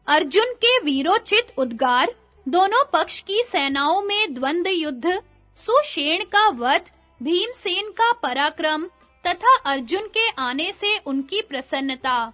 अर्जुन के वीरोचित उद्गार, दोनों पक्ष की सेनाओं में द्वंद्व युद्ध, सुषेण का वध, भीमसेन का पराक्रम तथा अर्जुन के आने से उनकी प्रसन्नता।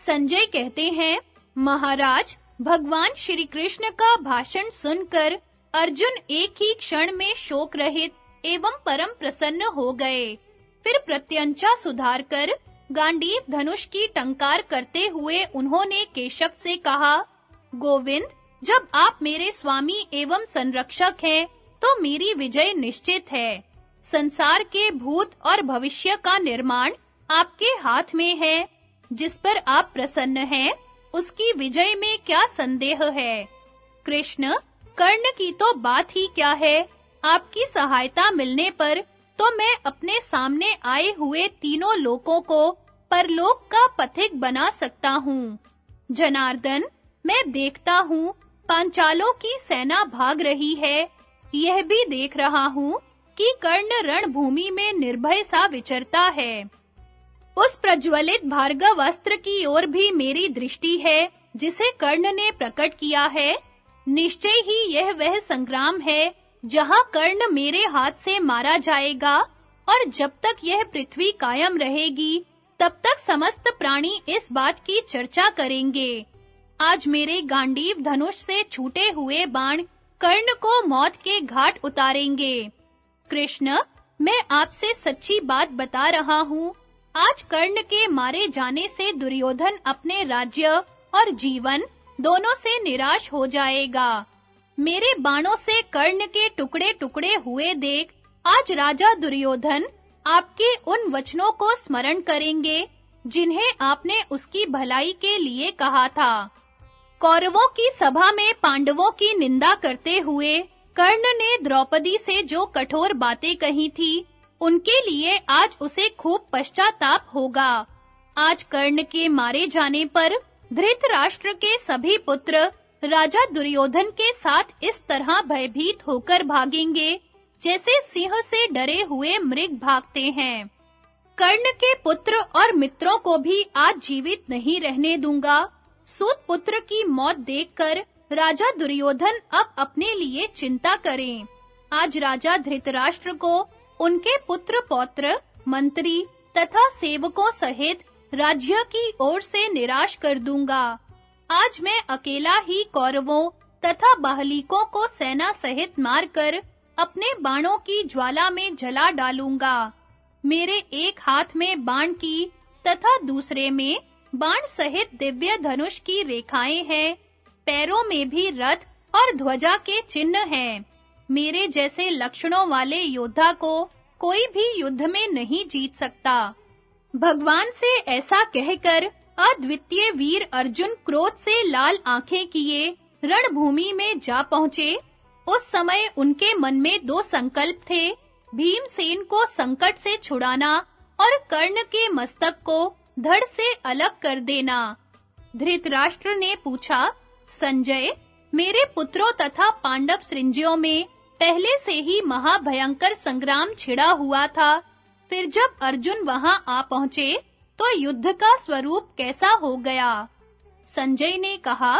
संजय कहते हैं, महाराज, भगवान श्री कृष्ण का भाषण सुनकर अर्जुन एक ही क्षण में शोक रहित एवं परम प्रसन्न हो गए। फिर प्रत्यंचा सुधारकर गांडीव धनुष की टंकार करते हुए उन्होंने केशव से कहा, गोविंद, जब आप मेरे स्वामी एवं संरक्षक हैं, तो मेरी विजय निश्चित है। संसार के भूत और भविष्य का निर्माण आपके हाथ में है। जिस पर आप प्रसन्न हैं, उसकी विजय में क्या संदेह है। कृष्ण, कर्ण की तो बात ही क्या है। आपकी सहायता मिलने पर तो मैं अपने सामने आए हुए तीनों लोकों को परलोक का पथिक बना सकता हूँ। जनार्दन, मैं देखता हूँ पांचालों की सेना भाग रही है। यह भी देख रहा हूँ कि कर्ण रणभूमि में निर्भय सा विचरता है। उस प्रज्वलित भार्गव अस्त्र की ओर भी मेरी दृष्टि है, जिसे कर्ण ने प्रकट किया है। निश्चय ही यह वह संग्राम है जहां कर्ण मेरे हाथ से मारा जाएगा, और जब तक यह पृथ्वी कायम रहेगी, तब तक समस्त प्राणी इस बात की चर्चा करेंगे। आज मेरे गांडीव धनुष से छूटे हुए बाण कर्ण को मौत के घाट उतारेंगे। कृष्ण, मैं आपसे सच्ची बात बता रहा हूँ। आज कर्ण के मारे जाने से दुर्योधन अपने राज्य और जीवन दोनों से निराश हो जाएगा। मेरे बाणों से कर्ण के टुकड़े-टुकड़े हुए देख आज राजा दुर्योधन आपके उन वचनों को स्मरण करेंगे, जिन्हें आपने उसकी भलाई के लिए कहा था। कौरवों की सभा में पांडवों की निंदा करते हुए कर्ण ने द्रौपदी से जो कठोर बातें कही थी, उनके लिए आज उसे खूब पश्चाताप होगा। आज कर्ण के मारे जाने पर धृतराष्ट्र के सभी पुत्र राजा दुर्योधन के साथ इस तरह भयभीत होकर भागेंगे, जैसे सिंह से डरे हुए मृग भागते हैं। कर्ण के पुत्र और मित्रों को भी आज जीवित नहीं रहने दूंगा। सूत पुत्र की मौत देखकर राजा दुर्योधन अब अपने लिए चिंता करें। आज राजा धृतराष्ट्र को उनके पुत्र पौत्र, मंत्री तथा सेवकों सहित राज्य की ओर से निराश कर दूंगा। आज मैं अकेला ही कौरवों तथा बाहलिकों को सेना सहित मारकर अपने बाणों की ज्वाला में जला डालूंगा। मेरे एक हाथ में बाण की तथा दूसरे में बाण सहित दिव्य धनुष की रेखाएं हैं। पैरों में भी रथ और ध्वजा के चिन्ह हैं। मेरे जैसे लक्षणों वाले योद्धा को कोई भी युद्ध में नहीं जीत सकता। भगवान से ऐसा कहकर अद्वितीय वीर अर्जुन क्रोध से लाल आंखें किए रणभूमि में जा पहुँचे। उस समय उनके मन में दो संकल्प थे, भीमसेन को संकट से छुड़ाना और कर्ण के मस्तक को धड़ से अलग कर देना। धृतराष्ट्र ने पूछा, संजय, मेरे पुत्रों तथा पांडव सृंजयों में पहले से ही महाभयंकर संग्राम छिड़ा हुआ था। फिर जब अर्जुन वहां आ पहुंचे, तो युद्ध का स्वरूप कैसा हो गया? संजय ने कहा,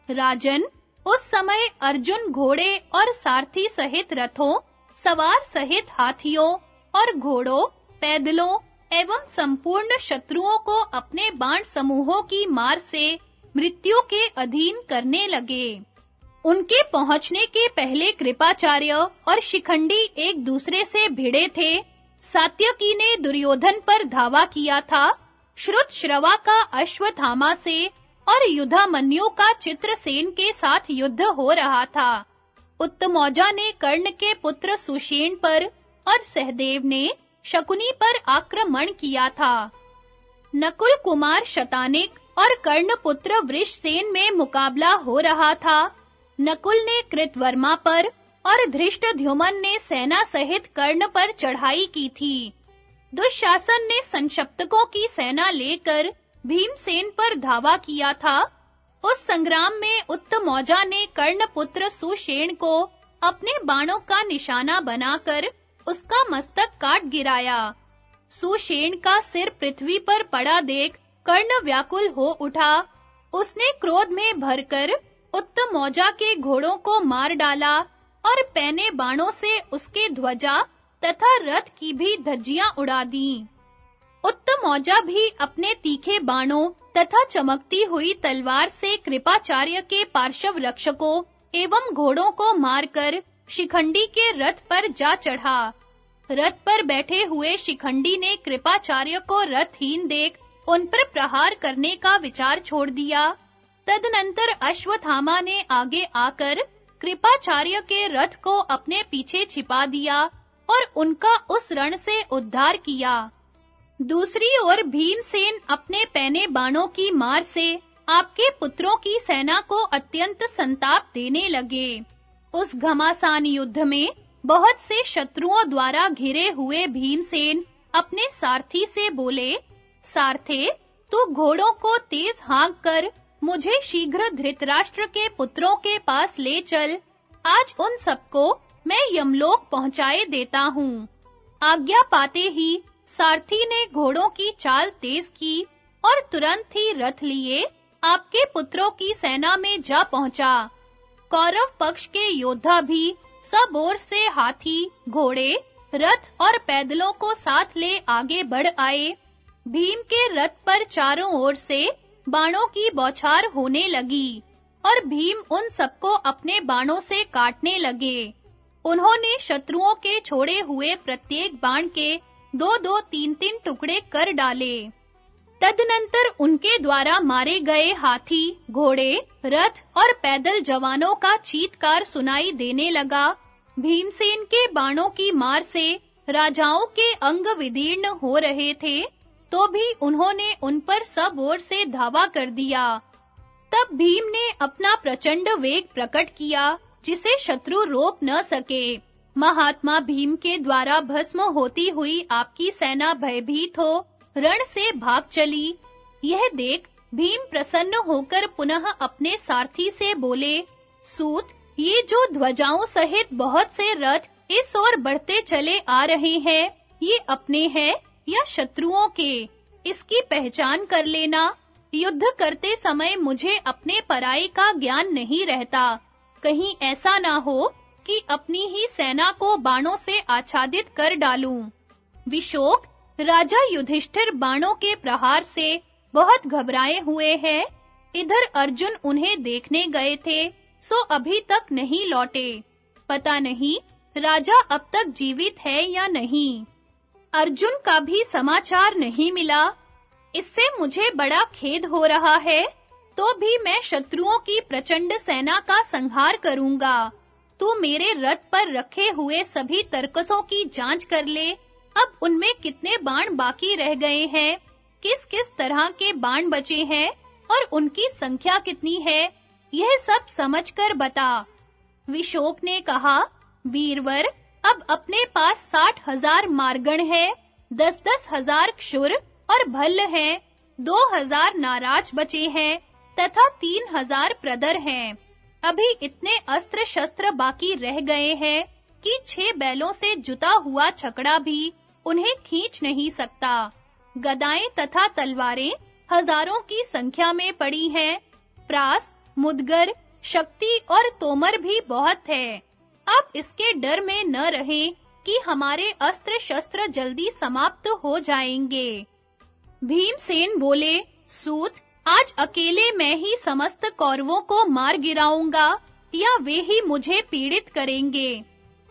राजन, उस समय अर्जुन घोड़े और सारथी सहित रथों, सवार सहित हाथियों और घोड़ों, पैदलों एवं संपूर्ण शत्रुओं को अपने बाण समूहों की मार से मृत्यु के अधीन करने लगे। उनके पहुंचने के पहले कृपाचार्य और शिखंडी एक दूसरे से भिड़े थे। सात्यकी ने दुर्योधन पर धावा किया था। श्रुतश्रवा का अश्वत्थामा से और युधामन्यु का चित्रसेन के साथ युद्ध हो रहा था। उत्तमौजा ने कर्ण के पुत्र सुषेण पर और सहदेव ने शकुनी पर आक्रमण किया था। नकुल कुमार शतानिक और कर्ण पुत्र वृषसेन में मुकाबला हो रहा था। नकुल ने कृतवर्मा पर और धृष्टद्युम्न ने सेना सहित कर्ण पर चढ़ाई की थी। दुःशासन ने संशप्तकों की सेना लेकर भीमसेन पर धावा किया था। उस संग्राम में उत्तमौजा ने कर्ण पुत्र सुषेण को अपने बाणों का निशाना बनाकर उसका मस्तक काट गिराया। सुषेण का सिर पृथ्वी पर पड़ा देख कर्ण व्याकुल हो उठा। उसने क्रोध में भरकर उत्तमौजा के घोड़ों को मार डाला और पैने बाणों से उसके ध्वजा तथा रथ की भी धज्जियां उड़ा दीं। उत्तमौजा भी अपने तीखे बाणों तथा चमकती हुई तलवार से कृपाचार्य के पार्श्व रक्षकों एवं घोड़ों को मारकर शिखंडी के रथ पर जा चढ़ा। रथ पर बैठे हुए शिखंडी ने कृपाचार्य को रथहीन देख उन पर प्रहार करने का विचार छोड़ दिया। तदनंतर अश्वत्थामा ने आगे आकर कृपाचार्य के रथ को अपने पीछे छिपा दिया और उनका उस रण से उद्धार किया। दूसरी ओर भीमसेन अपने पैने बाणों की मार से आपके पुत्रों की सेना को अत्यंत संताप देने लगे। उस घमासान युद्ध में बहुत से शत्रुओं द्वारा घिरे हुए भीमसेन अपने सारथी से बोले, सारथे, तू घोड़ों को तेज हाँक कर मुझे शीघ्र धृतराष्ट्र के पुत्रों के पास ले चल। आज उन सबको मैं यमलोक पहुंचाए देता हूँ। आज्ञा पाते ही सारथी ने घोड़ों की चाल तेज की और तुरंत ही रथ लिए आपके पुत्रों की सेना में जा पहुंचा। कौरव पक्ष के योद्धा भी सब ओर से हाथी, घोड़े, रथ और पैदलों को साथ ले आगे बढ़ आए। भीम के रथ पर चारों ओर से बाणों की बौछार होने लगी और भीम उन सबको अपने बाणों से काटने लगे। उन्होंने शत्रुओं के छोड़े हुए प्रत्येक बाण के 2-2, 3-3 टुकड़े कर डाले। तदनंतर उनके द्वारा मारे गए हाथी, घोड़े, रथ और पैदल जवानों का चीत्कार सुनाई देने लगा। भीमसेन के बाणों की मार से राजाओं के अंग विदीर्ण हो रहे थे, तो भी उन्होंने उन पर सब ओर से धावा कर दिया। तब भीम ने अपना प्रचंड वेग प्रकट किया, जिसे शत्रु रोक न सके। महात्मा भीम के द्वारा भस्म होती हुई आपकी सेना भयभीत हो रण से भाग चली। यह देख भीम प्रसन्न होकर पुनः अपने सारथी से बोले, सूत, ये जो ध्वजाओं सहित बहुत से रथ इस ओर बढ़ते चले आ रहे हैं, ये अपने हैं या शत्रुओं के? इसकी पहचान कर लेना। युद्ध करते समय मुझे अपने पराई का ज्ञान नहीं रहता। कहीं ऐसा ना हो कि अपनी ही सेना को बाणों से आच्छादित कर डालूं। विशोक, राजा युधिष्ठिर बाणों के प्रहार से बहुत घबराए हुए हैं। इधर अर्जुन उन्हें देखने गए थे, सो अभी तक नहीं लौटे। पता नहीं राजा अब तक जीवित है या नहीं। अर्जुन का भी समाचार नहीं मिला। इससे मुझे बड़ा खेद हो रहा है। तो भी मैं शत्रुओं की प्रचंड सेना का संहार करूंगा। तू मेरे रथ पर रखे हुए सभी तरकसों की जांच कर ले। अब उनमें कितने बाण बाकी रह गए हैं, किस-किस तरह के बाण बचे हैं और उनकी संख्या कितनी है, यह सब समझकर बता। विशोक ने कहा, वीरवर, अब अपने पास 60,000 मार्गण है, 10-10 हजार क्षुर और भल्ल हैं, 2,000 नाराज बचे हैं तथा 3,000 प्रदर हैं। अभी इतने अस्त्र शस्त्र बाकी रह गए हैं कि 6 बैलों से जुता हुआ छकड़ा भी उन्हें खींच नहीं सकता। गदाएं तथा तलवारें हजारों की संख्या में पड़ी हैं। प्रास, मुदगर, शक्ति और तोमर भी बहुत है। अब इसके डर में न रहें कि हमारे अस्त्र शस्त्र जल्दी समाप्त हो जाएंगे। भीमसेन बोले, सूत, आज अकेले मैं ही समस्त कौरवों को मार गिराऊंगा या वे ही मुझे पीड़ित करेंगे।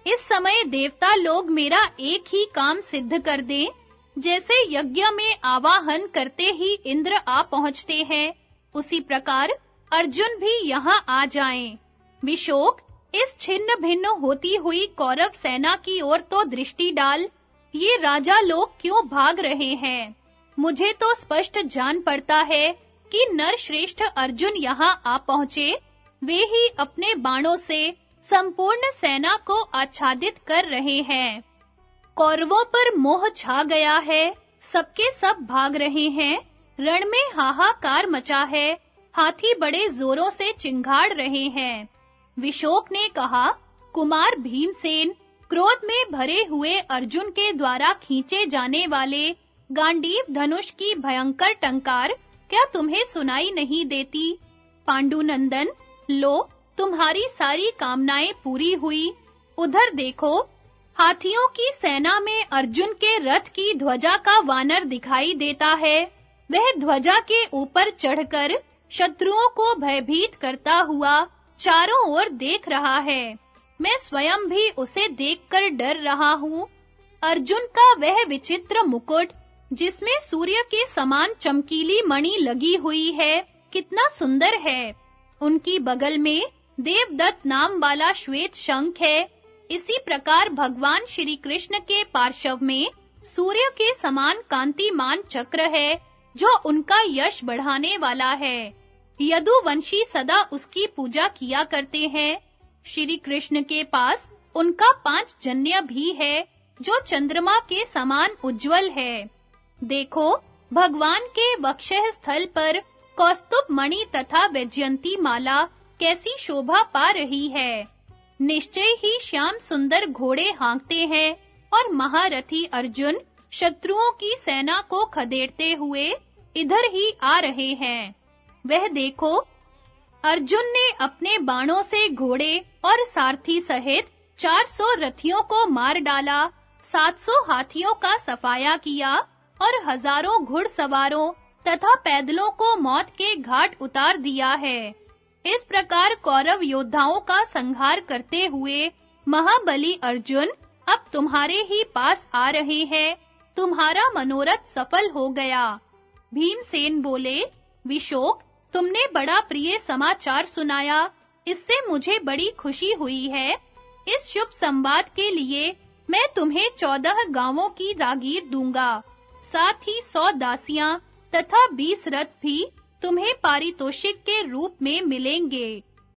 इस समय देवता लोग मेरा एक ही काम सिद्ध कर दें, जैसे यज्ञ में आवाहन करते ही इंद्र आ पहुंचते हैं, उसी प्रकार अर्जुन भी यहाँ आ जाएं। विशोक, इस छिन्न भिन्न होती हुई कौरव सेना की ओर तो दृष्टि डाल। ये राजा लोग क्यों भाग रहे हैं? मुझे तो स्पष्ट जान पड़ता है कि नरश्रेष्ठ अर्जुन यहाँ आ पहुँचे, वे ही अपने बाणों से संपूर्ण सेना को आच्छादित कर रहे हैं। कौरवों पर मोह छा गया है, सबके सब भाग रहे हैं। रण में हाहाकार मचा है, हाथी बड़े जोरों से चिंगाड़ रहे हैं। विशोक ने कहा, कुमार भीमसेन, क्रोध में भरे हुए अर्जुन के द्वारा खींचे जाने वाले गांडीव धनुष की भयंकर टंकार क्या तुम्हें सुनाई नहीं देती? पांडुनंदन, लो, तुम्हारी सारी कामनाएं पूरी हुई। उधर देखो, हाथियों की सेना में अर्जुन के रथ की ध्वजा का वानर दिखाई देता है। वह ध्वजा के ऊपर चढ़कर शत्रुओं को भयभीत करता हुआ चारों ओर देख रहा है। मैं स्वयं भी उसे देखकर डर रहा हूँ। अर्जुन का वह विचित्र मुकुट, जिसमें सूर्य के समान चमकीली मणि लगी हुई है, कितना सुंदर है। उनकी बगल में देवदत्त नाम वाला श्वेत शंख है। इसी प्रकार भगवान श्री कृष्ण के पार्श्व में सूर्य के समान कांतिमान चक्र है, जो उनका यश बढ़ाने वाला है। यदुवंशी सदा उसकी पूजा किया करते हैं। श्री कृष्ण के पास उनका 5 जन्य भी है, जो चंद्रमा के समान उज्जवल है। देखो, भगवान के वक्षः स्थल पर कौस्तुभ मणि तथा वैजयंती माला कैसी शोभा पा रही है। निश्चय ही श्याम सुंदर घोड़े हाँकते हैं और महारथी अर्जुन शत्रुओं की सेना को खदेड़ते हुए इधर ही आ रहे हैं। वह देखो, अर्जुन ने अपने बाणों से घोड़े और सारथी सहित 400 रथियों को मार डाला, 700 हाथियों का सफाया किया और हजारों घुड़सवारों तथा पैदलों को मौत के घाट उतार दिया है। इस प्रकार कौरव योद्धाओं का संहार करते हुए महाबली अर्जुन अब तुम्हारे ही पास आ रहे हैं। तुम्हारा मनोरथ सफल हो गया। भीमसेन बोले, विशोक, तुमने बड़ा प्रिय समाचार सुनाया, इससे मुझे बड़ी खुशी हुई है। इस शुभ संवाद के लिए मैं तुम्हें 14 गांवों की जागीर दूंगा। साथ ही 100 दासियां तथा 20 रथ भी तुम्हें पारितोषिक के रूप में मिलेंगे।